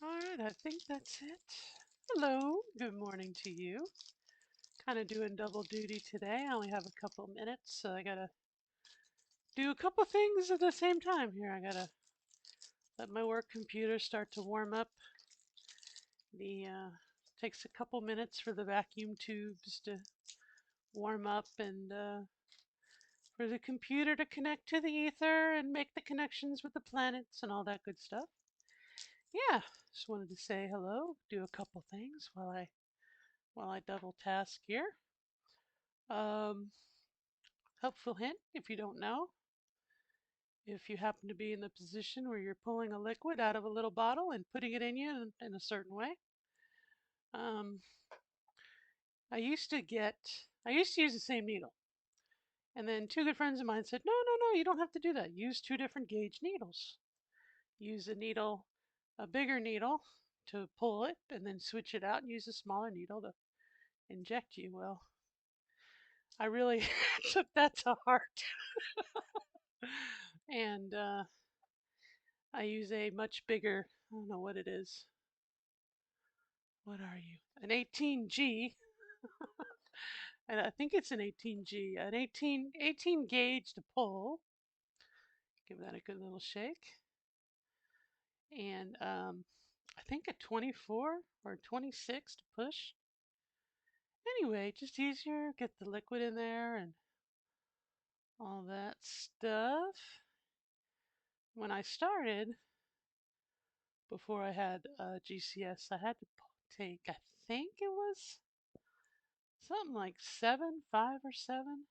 All right, I think that's it. Hello, good morning to you. Kind of doing double duty today. I only have a couple minutes, so I gotta do a couple things at the same time here. I gotta let my work computer start to warm up. The takes a couple minutes for the vacuum tubes to warm up and for the computer to connect to the ether and make the connections with the planets and all that good stuff. Yeah, just wanted to say hello, do a couple things while I double task here. Um, Helpful hint if you don't know, if you happen to be in the position where you're pulling a liquid out of a little bottle and putting it in you in a certain way. Um, I used to use the same needle. And then two good friends of mine said, no, no, no, you don't have to do that. Use two different gauge needles. Use a bigger needle to pull it, and then switch it out and use a smaller needle to inject you. Well, I really took that to heart. And I use a much bigger, I don't know what it is. What are you? An 18G. And I think it's an 18G. An 18 gauge to pull. Give that a good little shake. And I think a 24 or 26 to push. Anyway, just easier. Get the liquid in there and all that stuff. When I started, before I had GCS, I had to take, I think it was something like 5 or 7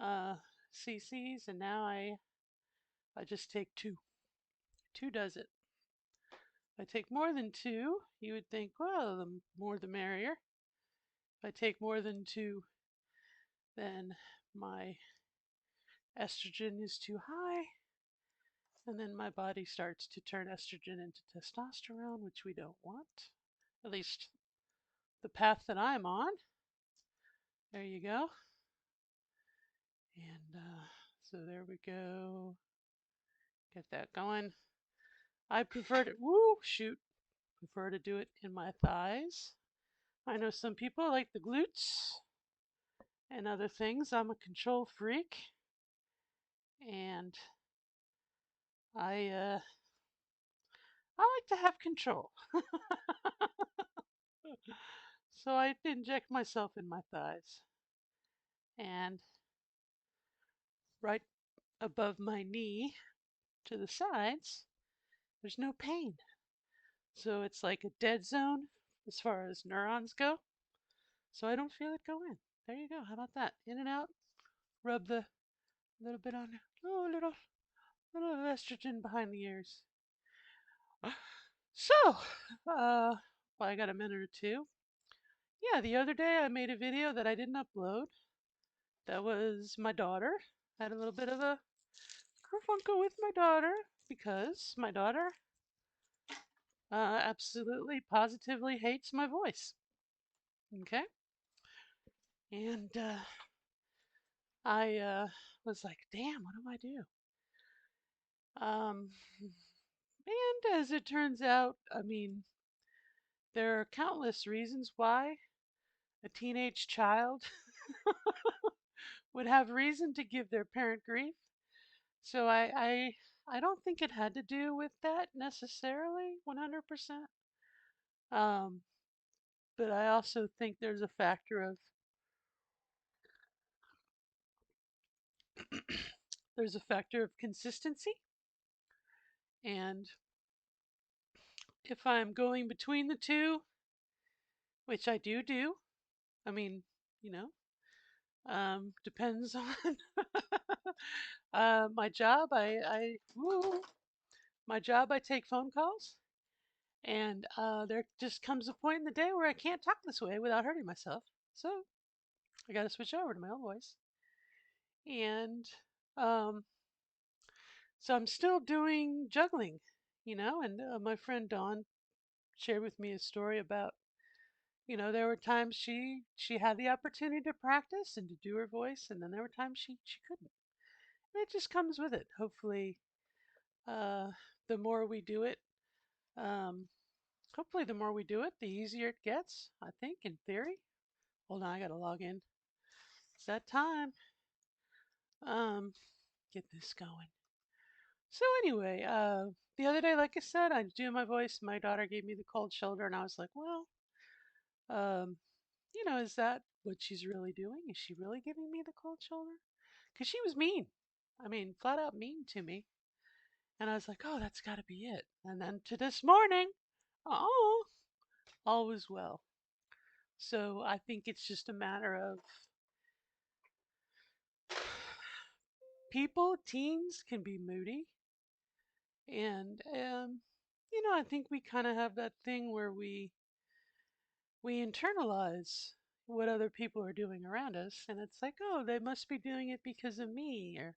uh, cc's, and now I just take two. Two does it. If I take more than two, you would think, well, the more the merrier. If I take more than two, then my estrogen is too high, and then my body starts to turn estrogen into testosterone, which we don't want. At least the path that I'm on. There you go. And so there we go. Get that going. I prefer to, woo, shoot, prefer to do it in my thighs. I know some people like the glutes and other things. I'm a control freak, and I I like to have control. So I inject myself in my thighs, and right above my knee to the sides, there's no pain. So it's like a dead zone as far as neurons go. So I don't feel it go in. There you go. How about that? In and out. Rub the little bit on there. Oh, little estrogen behind the ears. So, well, I got a minute or two. Yeah, the other day I made a video that I didn't upload. That was my daughter. I had a little bit of a kerfunkel with my daughter because my daughter absolutely, positively hates my voice. Okay, and I was like, "Damn, what do I do?" And as it turns out, I mean, there are countless reasons why a teenage child would have reason to give their parent grief. So I don't think it had to do with that necessarily 100%. Um, but I also think there's a factor of consistency, and if I'm going between the two, which I do, I mean, you know, depends on my job. My job. I take phone calls, and there just comes a point in the day where I can't talk this way without hurting myself. So I got to switch over to my own voice, and um, so I'm still doing juggling, And my friend Dawn shared with me a story about, there were times she had the opportunity to practice and to do her voice, and then there were times she couldn't. And it just comes with it. Hopefully, uh, the more we do it, Um, Hopefully, the more we do it, the easier it gets. I think, in theory. Hold on, I gotta log in. It's that time. Um, get this going. So anyway, the other day, like I said, I was doing my voice. My daughter gave me the cold shoulder, and I was like, well, um, is that what she's really doing? Is she really giving me the cold shoulder? Because she was mean. I mean, flat out mean to me. And I was like, oh, that's got to be it. And then to this morning, oh, all was well. So I think it's just a matter of people, teens can be moody. And, I think we kind of have that thing where we internalize what other people are doing around us. And it's like, oh, they must be doing it because of me. Or,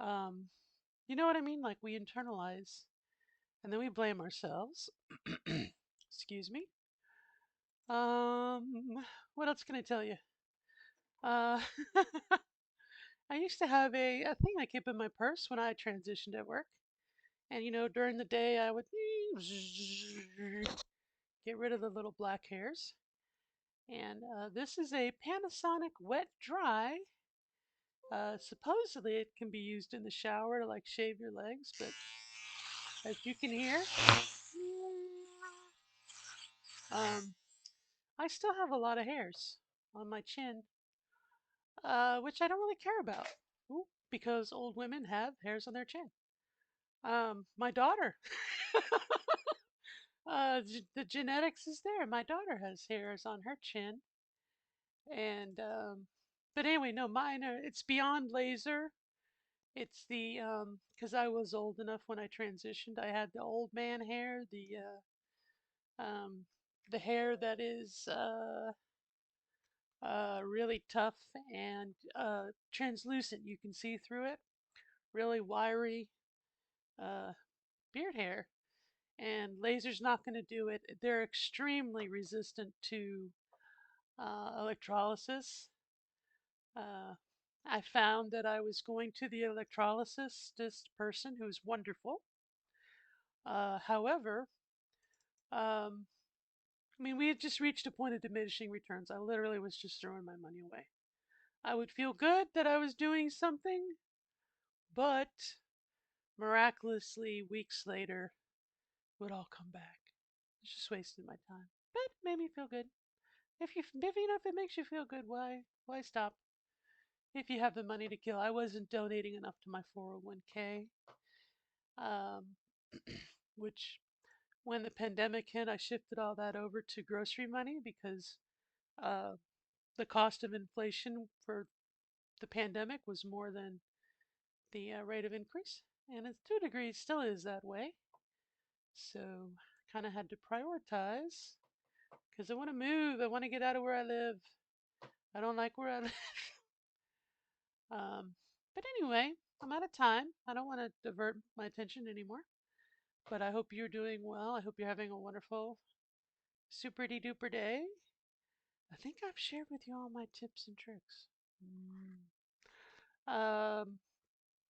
um, you know what I mean? Like we internalize and then we blame ourselves. Excuse me. What else can I tell you? Uh, I used to have a thing I keep in my purse when I transitioned at work. And, during the day, I would get rid of the little black hairs. And this is a Panasonic wet dry. Supposedly, it can be used in the shower to like shave your legs, but as you can hear, um, I still have a lot of hairs on my chin, which I don't really care about. Ooh, because old women have hairs on their chin. My daughter, the genetics is there. My daughter has hairs on her chin, and but anyway, no, mine are. It's beyond laser. It's the because I was old enough when I transitioned. I had the old man hair, um, the hair that is really tough and translucent. You can see through it. Really wiry uh, beard hair. And laser's not going to do it. They're extremely resistant to electrolysis. Uh, I found that I was going to the electrolysis, this person who's wonderful. However, um, I mean, we had just reached a point of diminishing returns. I literally was just throwing my money away. I would feel good that I was doing something, but miraculously, weeks later, it would all come back. It's just wasting my time. But it made me feel good. If it makes you feel good, why stop? If you have the money to kill, I wasn't donating enough to my 401k, um, which when the pandemic hit, I shifted all that over to grocery money because uh, the cost of inflation for the pandemic was more than the rate of increase, and it's to a degree it still is that way. So kind of had to prioritize because I want to move. I want to get out of where I live. I don't like where I live. Um, but anyway, I'm out of time. I don't want to divert my attention anymore. But I hope you're doing well. I hope you're having a wonderful, super duper day. I think I've shared with you all my tips and tricks. Mm.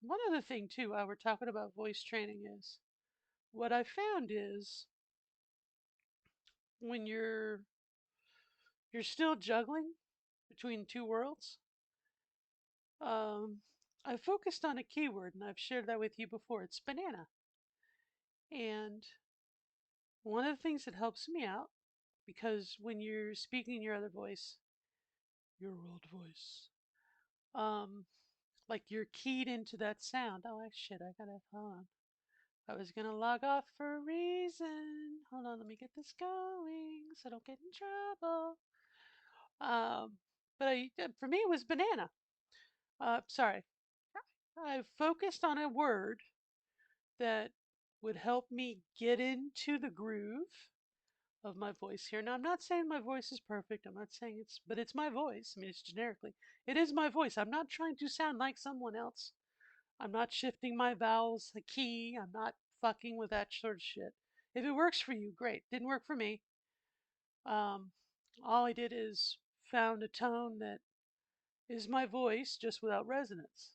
One other thing too, while we're talking about voice training, is what I found is when you're still juggling between two worlds. Um, I focused on a keyword, and I've shared that with you before. It's banana, and one of the things that helps me out because when you're speaking your other voice, your old voice, um, like you're keyed into that sound. Oh shit! I gotta hold on. I was gonna log off for a reason. Hold on, let me get this going so I don't get in trouble. Um, but for me, it was banana. Sorry, I focused on a word that would help me get into the groove of my voice here. Now, I'm not saying my voice is perfect. I'm not saying but it's my voice. I mean, it's generically, it is my voice. I'm not trying to sound like someone else. I'm not shifting my vowels, the key. I'm not fucking with that sort of shit. If it works for you, great. Didn't work for me. Um, all I did is found a tone that is my voice, just without resonance.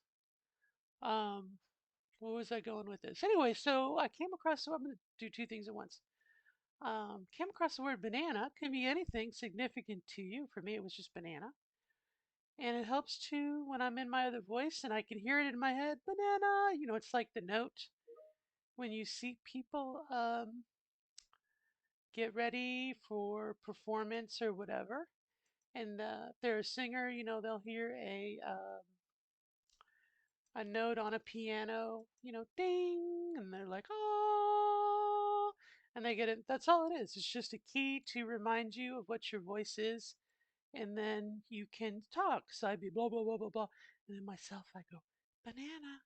Um, Where was I going with this? Anyway, so I came across, so I'm going to do two things at once. Came across the word banana. Can be anything significant to you. For me, it was just banana. And it helps too when I'm in my other voice and I can hear it in my head. Banana. You know, it's like the note when you see people get ready for performance or whatever. And if they're a singer, you know, they'll hear a note on a piano, you know, ding, and they're like, oh, and they get it. That's all it is. It's just a key to remind you of what your voice is, and then you can talk. So I'd be blah, blah, blah, blah, blah. And then myself, I go, banana.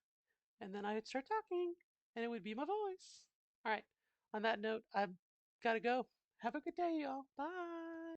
And then I would start talking, and it would be my voice. All right. On that note, I've got to go. Have a good day, y'all. Bye.